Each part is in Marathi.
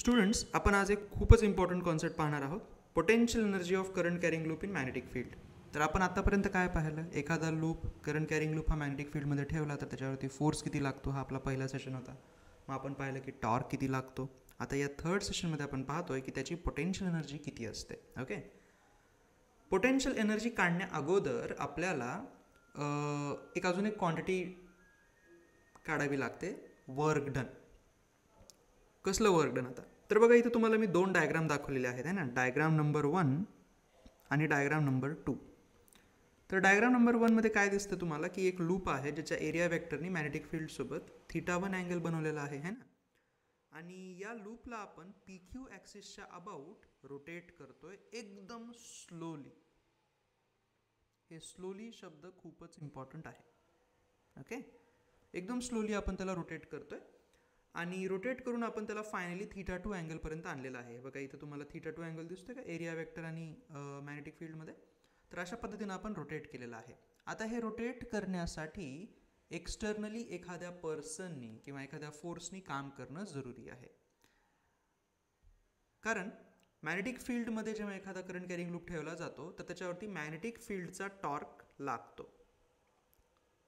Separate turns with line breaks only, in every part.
स्टुडंट्स, आपण आज एक खूपच इम्पॉर्टंट कॉन्सेप्ट पाहणार आहोत, potential energy of current carrying loop in magnetic field. तर आपण आतापर्यंत काय पाहिलं, एखादा लूप करंट कॅरिंग लूप हा मॅग्नेटिक फील्डमध्ये ठेवला तर त्याच्यावरती फोर्स किती लागतो, हा आपला पहिला सेशन होता. मग आपण पाहिलं की टॉर्क किती लागतो. आता या थर्ड सेशनमध्ये आपण पाहतोय की त्याची पोटेन्शियल एनर्जी किती असते. ओके, पोटेन्शियल एनर्जी काढण्या अगोदर आपल्याला एक अजून एक क्वांटिटी काढावी लागते, वर्क डन. कसलं वर्क डन? आता तर बघा, इथे तुम्हाला मी दोन डायग्राम दाखवलेले आहेत है ना, डायग्राम नंबर 1 आणि डायग्राम नंबर 2. तर डायग्राम नंबर 1 मध्ये काय दिसतं तुम्हाला की एक लूप आहे ज्याच्या एरिया वेक्टरनी मॅग्नेटिक फील्ड सोबत θ1 अँगल बनवलेला आहे है ना, आणि या लूपला आपण PQ ॲक्सिसच्या अबाउट रोटेट करतोय एकदम स्लोली. हे स्लोली शब्द खूपच इम्पॉर्टंट आहे. ओके, एकदम स्लोली आपण त्याला रोटेट करतोय आणि रोटेट करून आपण त्याला फायनली θ2 अँगलपर्यंत आणलेला आहे. बघा, इथं तुम्हाला θ2 अँगल दिसतोय का एरिया वेक्टर आणि मॅग्नेटिक फील्डमध्ये. तर अशा पद्धतीनं आपण रोटेट केलेलं आहे. आता हे रोटेट करण्यासाठी एक्सटर्नली एखाद्या पर्सननी किंवा एखाद्या फोर्सनी काम करणं जरुरी आहे. कारण मॅग्नेटिक फील्डमध्ये जेव्हा एखादा करंट कॅरिंग लूप ठेवला जातो तर त्याच्यावरती मॅग्नेटिक फील्डचा टॉर्क लागतो.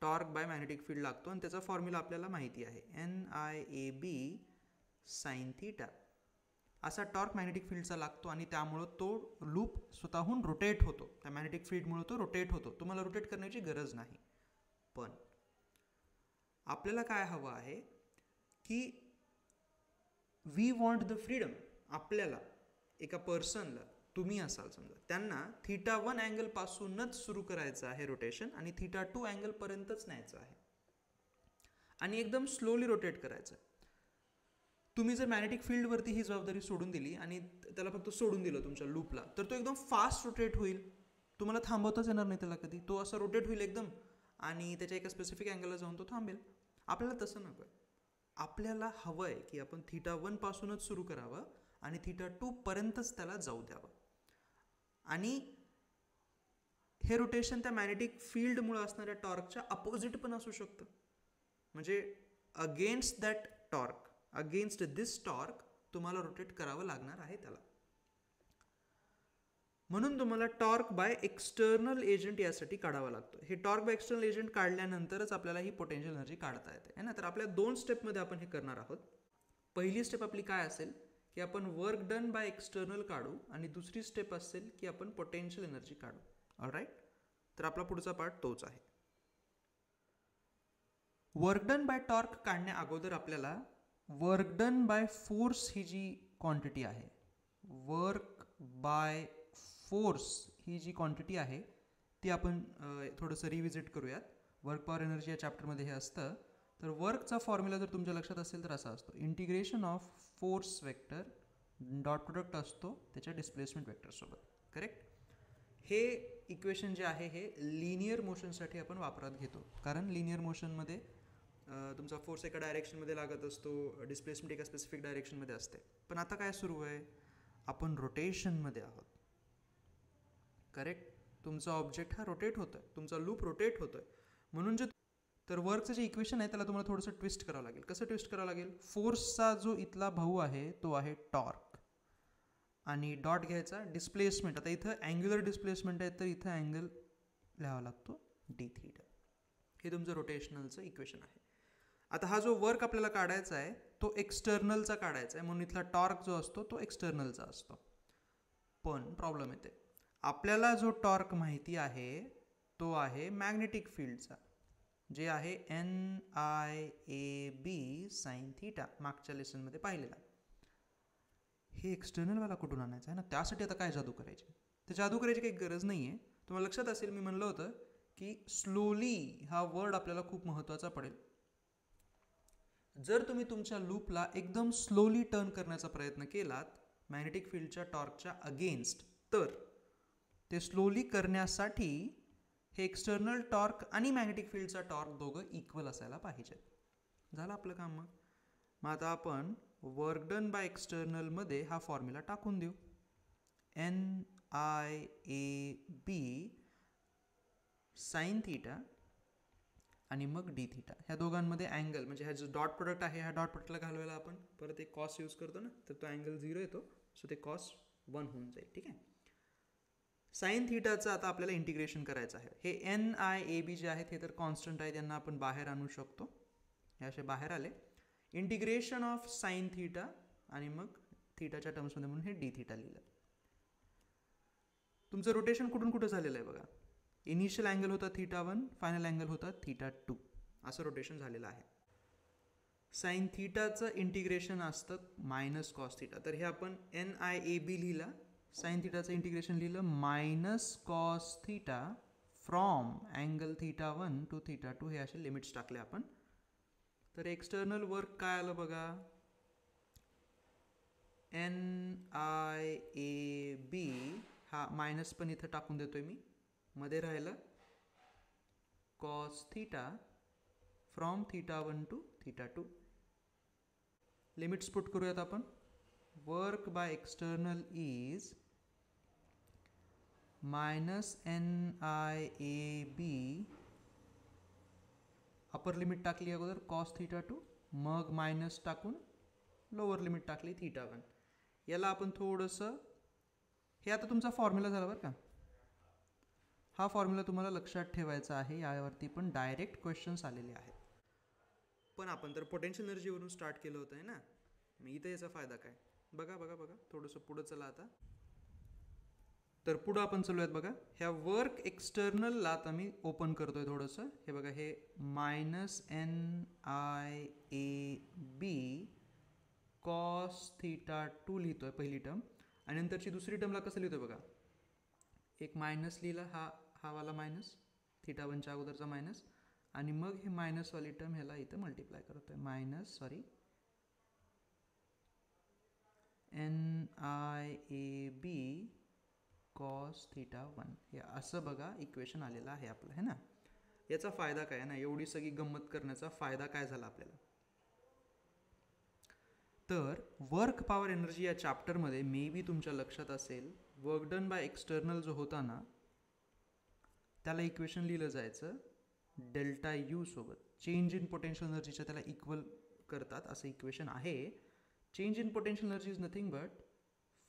टॉर्क बाय मॅग्नेटिक फील्ड लागतो आणि त्याचा फॉर्म्युला आपल्याला माहिती आहे, NIAB sin θ. असा टॉर्क मॅग्नेटिक फील्डचा लागतो आणि त्यामुळं तो लूप स्वतःहून रोटेट होतो. त्या मॅग्नेटिक फील्डमुळे तो रोटेट होतो. तुम्हाला रोटेट करण्याची गरज नाही. पण आपल्याला काय हवं आहे की वी वॉन्ट द फ्रीडम. आपल्याला एका पर्सनला, तुम्ही असाल समजा, त्यांना θ1 अँगल पासूनच सुरू करायचं आहे रोटेशन आणि θ2 अँगल पर्यंतच न्यायचं आहे आणि एकदम स्लोली रोटेट करायचं. तुम्ही जर मॅग्नेटिक फील्डवरती ही जबाबदारी सोडून दिली आणि त्याला फक्त सोडून दिलं तुमच्या लूपला, तर तो एकदम फास्ट रोटेट होईल. तुम्हाला थांबवताच येणार नाही त्याला कधी. तो असं रोटेट होईल एकदम आणि त्याच्या एका स्पेसिफिक अँगलला जाऊन तो थांबेल. आपल्याला तसं नको आहे. आपल्याला हवं आहे की आपण θ1 पासूनच सुरू करावं आणि θ2 पर्यंतच त्याला जाऊ द्यावं. आणि हे रोटेशन त्या मॅग्नेटिक फील्डमुळे असणाऱ्या टॉर्कच्या अपोजिट पण असू शकतं. म्हणजे against that torque, against this torque तुम्हाला रोटेट करावं लागणार आहे त्याला. म्हणून तुम्हाला टॉर्क बाय एक्सटर्नल एजंट यासाठी काढावा लागतो. हे टॉर्क बाय एक्सटर्नल एजंट काढल्यानंतरच आपल्याला ही पोटेन्शियल एनर्जी काढता येते है ना. तर आपल्या दोन स्टेपमध्ये आपण हे करणार आहोत. पहिली स्टेप आपली काय असेल की आपण वर्क डन बाय एक्सटर्नल काढू आणि दुसरी स्टेप असेल की आपण पोटेन्शियल एनर्जी काढू. ऑलराईट, तर आपला पुढचा पार्ट तोच आहे. वर्क डन बाय टॉर्क काढण्या अगोदर आपल्याला वर्क डन बाय फोर्स ही जी क्वांटिटी आहे, वर्क बाय फोर्स ही जी क्वांटिटी आहे ती आपण थोडंसं रिव्हिजिट करूयात. वर्क पॉवर एनर्जी या चॅप्टरमध्ये हे असतं. तर वर्कचा फॉर्म्युला जर तुमच्या लक्षात असेल तर असा असतो, integration of force vector dot product असतो त्याच्या डिस्प्लेसमेंट वेक्टरसोबत. करेक्ट. हे इक्वेशन जे आहे हे लिनियर मोशनसाठी आपण वापरात घेतो, कारण लिनियर मोशनमध्ये तुमचा फोर्स एका डायरेक्शनमध्ये लागत असतो, डिस्प्लेसमेंट एका स्पेसिफिक डायरेक्शनमध्ये असते. पण आता काय सुरू आहे, आपण रोटेशनमध्ये आहोत. करेक्ट. तुमचा ऑब्जेक्ट हा रोटेट होतोय, तुमचा लूप रोटेट होतोय. म्हणून जे तर वर्कचं जे इक्वेशन आहे त्याला तुम्हाला थोडंसं ट्विस्ट करावं लागेल. कसं ट्विस्ट करावं लागेल? फोर्सचा जो इथला भाऊ आहे तो आहे टॉर्क आणि डॉट घ्यायचा डिस्प्लेसमेंट. आता इथं अँग्युलर डिस्प्लेसमेंट आहे तर इथं अँगल लिहावा लागतो dθ. हे तुमचं रोटेशनलचं इक्वेशन आहे. आता हा जो वर्क आपल्याला काढायचा आहे तो एक्सटर्नलचा काढायचा आहे, म्हणून इथला टॉर्क जो असतो तो एक्सटर्नलचा असतो. पण प्रॉब्लेम येते, आपल्याला जो टॉर्क माहिती आहे तो आहे मॅग्नेटिक फील्डचा, जे आहे NIAB sin θ. मागच्या लेसनमध्ये पाहिलेला. हे एक्सटर्नलवाला कुठून आणायचं आहे ना, त्यासाठी आता काय जादू करायची? तर जादू करायची काही गरज नाही आहे. तुम्हाला लक्षात असेल मी म्हणलं होतं की स्लोली हा वर्ड आपल्याला खूप महत्त्वाचा पडेल. जर तुम्ही तुमच्या लूपला एकदम स्लोली टर्न करण्याचा प्रयत्न केलात मॅग्नेटिक फील्डच्या टॉर्कच्या अगेन्स्ट, तर ते स्लोली करण्यासाठी हे एक्सटर्नल टॉर्क आणि मॅग्नेटिक फील्डचा टॉर्क दोघं इक्वल असायला पाहिजेत. झालं आपलं काम. मग आता आपण वर्क डन बाय एक्सटर्नलमध्ये हा फॉर्म्युला टाकून देऊ, NIAB sin θ आणि मग डी थिटा. ह्या दोघांमध्ये अँगल म्हणजे ह्या जो डॉट प्रोडक्ट आहे ह्या डॉट प्रोडक्टला घालवायला आपण परत एक कॉस यूज करतो ना, तर तो अँगल 0 येतो, सो ते कॉस 1 होऊन जाईल. ठीक आहे. साईन थिटाचं आता आपल्याला इंटिग्रेशन करायचं आहे. हे NIAB जे आहेत हे तर कॉन्स्टंट आहे, त्यांना आपण बाहेर आणू शकतो. हे असे बाहेर आले. इंटिग्रेशन ऑफ साईन थिटा आणि मग थिटाच्या टर्म्समध्ये म्हणून हे डी थिटा लिहिलं. तुमचं रोटेशन कुठून कुठं झालेलं आहे बघा. इनिशियल अँगल होता θ1, फायनल अँगल होता θ2, असं रोटेशन झालेलं आहे. साईन थिटाचं इंटिग्रेशन असतं मायनस कॉस थिटा, तर हे आपण NIAB लिहिला. साईन थिटाचं इंटिग्रेशन लिहिलं minus cos theta from angle θ1 to θ2, हे असे लिमिट्स टाकले आपण. तर एक्सटर्नल वर्क काय आलं बघा. NIAB हा मायनस पण इथं टाकून देतोय मी, मध्ये राहिलं cos theta from θ1 to θ2. Limits put करूयात आपण. Work by external is minus NIAB, upper limit टाकली अगोदर कॉस θ2, मग मायनस टाकून लोअर लिमिट टाकली θ1. याला आपण थोडंसं, हे आता तुमचा फॉर्म्युला झाला बरं का. हा फॉर्म्युला तुम्हाला लक्षात ठेवायचा आहे, यावरती पण डायरेक्ट क्वेश्चन्स आलेले आहेत. पण आपण तर पोटेन्शियल एनर्जीवरून स्टार्ट केलं होतं आहे ना, मग इथं याचा फायदा काय. बघा बघा बघा, थोडंसं पुढं चला आता. तर पुढं आपण चालूयात बघा. ह्या वर्क एक्सटर्नलला आता मी ओपन करतोय थोडंसं. हे बघा, हे मायनस NIAB कॉस θ2 लिहितोय पहिली टर्म, आणि नंतरची दुसरी टर्मला कसं लिहितोय बघा. एक मायनस लिहिला, हा वाला मायनस, θ1च्या अगोदरचा मायनस, आणि मग हे मायनसवाली टर्म ह्याला इथं मल्टिप्लाय करतोय. NIAB कॉस θ1, हे असं बघा इक्वेशन आलेलं आहे आपलं, है ना. याचा फायदा काय आहे ना, एवढी सगळी गंमत करण्याचा फायदा काय झाला आपल्याला. तर वर्क पॉवर एनर्जी या चॅप्टरमध्ये मे बी तुमच्या लक्षात असेल, वर्क डन बाय एक्सटर्नल जो होता ना, त्याला इक्वेशन लिहिलं जायचं डेल्टा यू सोबत. चेंज इन पोटेन्शियल एनर्जीच्या त्याला इक्वल करतात, असं इक्वेशन आहे. Change in potential energy is nothing but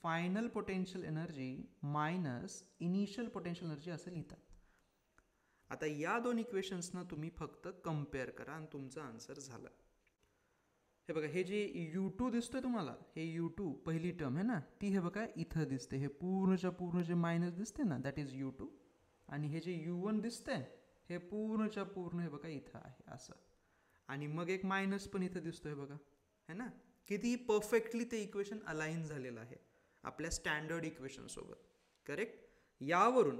final potential energy minus initial potential energy असं लिहितात. आता या दोन इक्वेशन्सना तुम्ही फक्त कम्पेअर करा आणि तुमचं आन्सर झालं. हे बघा, हे जे U2 दिसतोय तुम्हाला, हे U2 पहिली टर्म आहे ना, ती हे बघा इथं दिसते. हे पूर्णच्या पूर्ण जे मायनस दिसते ना, दॅट इज U2. आणि हे जे U1 दिसतंय हे पूर्णच्या पूर्ण हे बघा इथं आहे असं. आणि मग एक मायनस पण इथं दिसतोय बघा, है ना. किती परफेक्टली ते इक्वेशन अलाइन झालेलं आहे आपल्या स्टँडर्ड इक्वेशनसोबत. करेक्ट. यावरून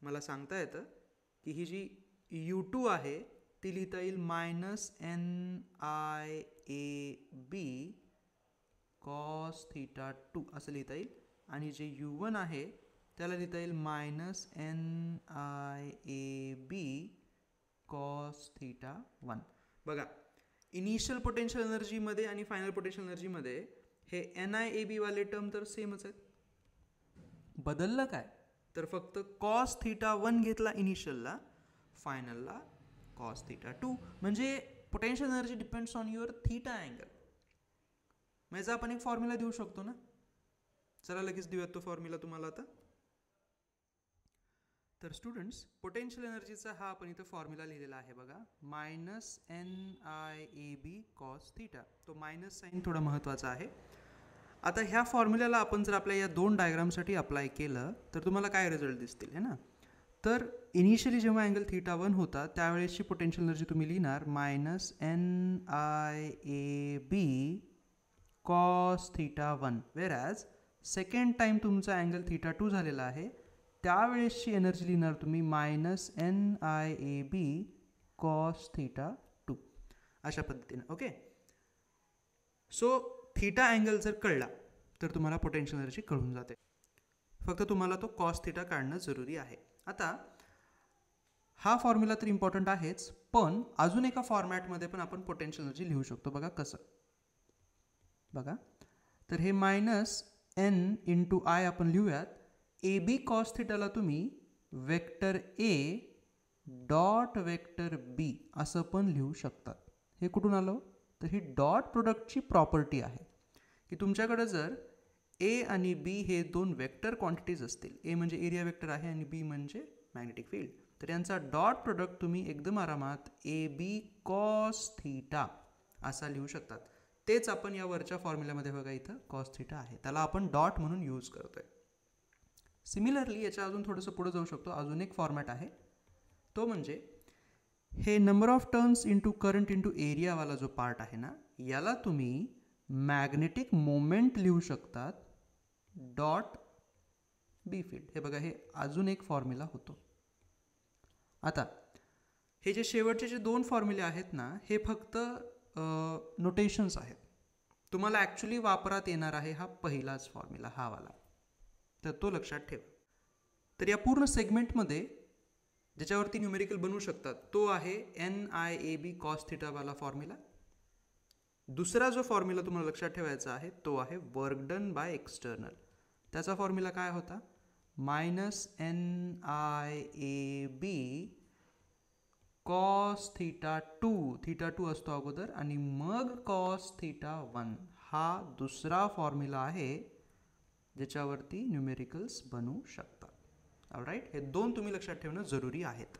मला सांगता येतं की ही जी U2 आहे ती लिहिता येईल मायनस NIAB कॉस θ2 असं लिहिता येईल. आणि जे U1 आहे त्याला लिहिता येईल मायनस NIAB कॉस θ1. बघा, इनिशियल पोटेन्शियल एनर्जीमध्ये आणि फायनल पोटेन्शियल एनर्जीमध्ये हे NIAB वाले टर्म तर सेमच आहेत. बदललं काय, तर फक्त कॉस θ1 घेतला इनिशियलला, फायनलला कॉस θ2. म्हणजे potential energy depends on your theta angle. म्हणजे आपण एक फॉर्म्युला देऊ शकतो ना. चला लगेच देऊयात तो फॉर्म्युला तुम्हाला आता. तर स्टुडंट्स, पोटेन्शियल एनर्जीचा हा आपण इथं फॉर्म्युला लिहिलेला आहे बघा, मायनस NIAB कॉस थिटा. तो मायनस साईन थोडा महत्त्वाचा आहे. आता ह्या फॉर्म्युल्याला आपण जर आपल्या या दोन डायग्रामसाठी अप्लाय केलं तर तुम्हाला काय रिझल्ट दिसतील, है ना. तर इनिशियली जेव्हा अँगल θ1 होता त्यावेळेसची पोटेन्शियल एनर्जी तुम्ही लिहिणार minus NIAB cos θ1, whereas second time तुमचा अँगल θ2 झालेला आहे त्यावेळेसची एनर्जी लिहिणार तुम्ही मायनस NIAB कॉस θ2, अशा पद्धतीने. ओके. सो थीटा अँगल जर कळला तर तुम्हाला पोटेन्शियल एनर्जी कळून जाते. फक्त तुम्हाला तो कॉस थिटा काढणं जरुरी आहे. आता हा फॉर्म्युला तर इम्पॉर्टंट आहेच, पण अजून एका फॉर्मॅटमध्ये पण आपण पोटेन्शियल एनर्जी लिहू शकतो. बघा कसं. बघा, तर हे मायनस N इंटू आय आपण लिहूयात. AB कॉस थिटाला तुम्ही वेक्टर A डॉट वेक्टर बी असं पण लिहू शकतात. हे कुठून आलं? तर ही डॉट प्रोडक्टची प्रॉपर्टी आहे की तुमच्याकडे जर ए आणि बी हे दोन वेक्टर क्वांटिटीज असतील, ए म्हणजे एरिया वेक्टर आहे आणि बी म्हणजे मॅग्नेटिक फील्ड, तर यांचा डॉट प्रोडक्ट तुम्ही एकदम आरामात ए बी कॉस थीटा असा लिहू शकतात. तेच आपण या वरच्या फॉर्म्युल्यामध्ये बघा इथं कॉस थीटा आहे, त्याला आपण डॉट म्हणून यूज करतोय. सिमिलरली याच्या अजून थोडंसं पुढे जाऊ शकतो. अजून एक फॉर्मॅट आहे, तो म्हणजे हे number of turns into current into एरियावाला जो पार्ट आहे ना, याला तुम्ही मॅग्नेटिक मोमेंट लिहू शकतात डॉट बी फील्ड. हे बघा, हे अजून एक फॉर्म्युला होतो. आता हे जे शेवटचे जे दोन फॉर्म्युले आहेत ना, हे फक्त नोटेशन्स आहेत. तुम्हाला ॲक्च्युली वापरात येणार आहे हा पहिलाच फॉर्म्युला, हा वाला, तर तो लक्षात ठेवा. तर या पूर्ण सेगमेंटमध्ये ज्याच्यावरती न्यूमेरिकल बनवू शकतात तो आहे NIAB कॉस थिटावाला फॉर्म्युला. दुसरा जो फॉर्म्युला तुम्हाला लक्षात ठेवायचा आहे तो आहे वर्क डन बाय एक्सटर्नल. त्याचा फॉर्म्युला काय होता? -NIAB कॉस थीटा 2, थीटा 2 असतो अगोदर आणि मग कॉस थीटा 1. हा दुसरा फॉर्म्युला आहे ज्याच्यावरती न्यूमेरिकल्स बनवू शकतात. ऑलराईट, हे दोन तुम्ही लक्षात ठेवणं जरुरी आहेत.